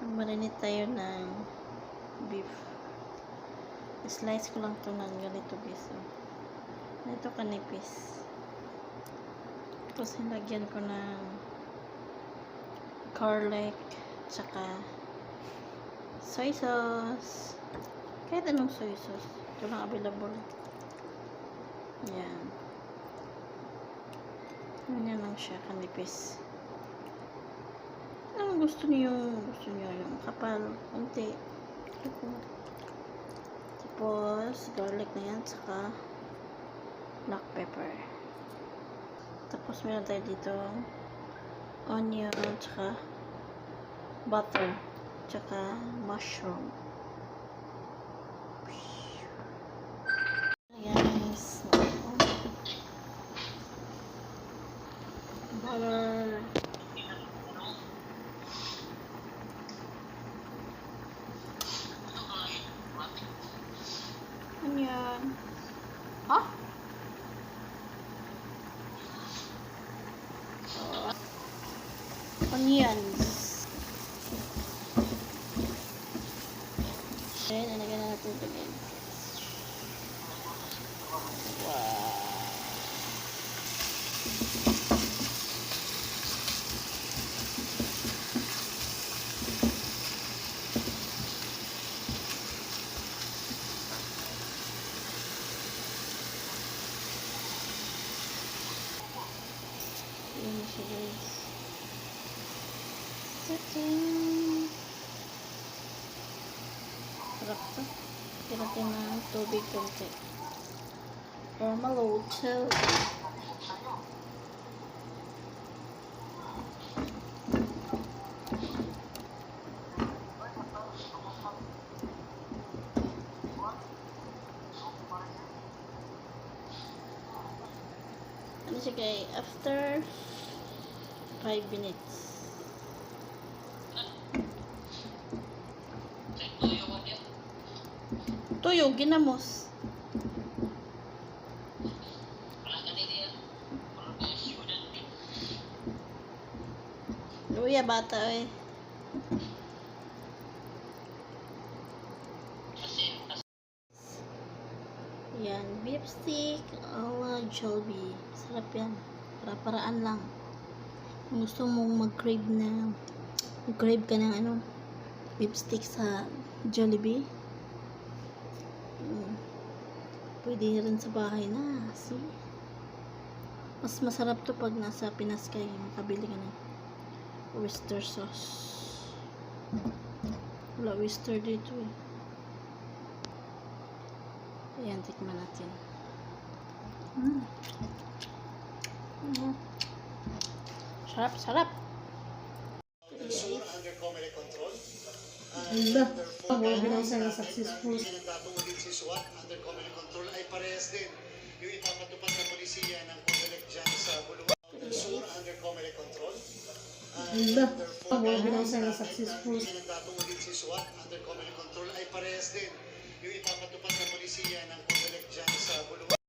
Marinate tayo ng beef. Slice ko lang to ng ganito piso. Ito kanipis. Tapos nilagyan ko ng garlic tsaka soy sauce. Kahit anong soy sauce. Ito lang available. Yan. Ganyan lang siya kanipis. Ang gusto niyo yung kapal, konti. Tapos garlic na yan, saka black pepper. Tapos meron tayo dito onion, saka butter, saka mushroom. Guys, butter. Onion. Ah? Onions. Then, nalagyan na natin ito guys. Wow. Yan siya guys. Setting. Sarap to. Kinatin ng tubig konti. Or malutso. Ano siya kay after 5 minutes. Tuyo, ginamos. Luya bata eh. Yan, beef stick ala Jollibee. Sarap yan. Para-paraan lang. Kung gusto mong mag-crave ka ng ano, beef stick sa Jollibee. Pwede rin sa bahay na. See? Mas masarap to pag nasa Pinas kayo. Makabili ka ng oyster sauce. Wala oyster dito eh. Ayan, tikman natin. Sarap, sarap. Ganda. Wala binasa na successful. Si SWAT under command control ay parehas din yung ipapatupad na polisiya ng COMELEC dyan sa Buluan. Under command control. Ganda. Wala binasa na successful. Nagtatungulin si SWAT under command control ay parehas din yung ipapatupad na polisiya ng COMELEC dyan sa Buluan.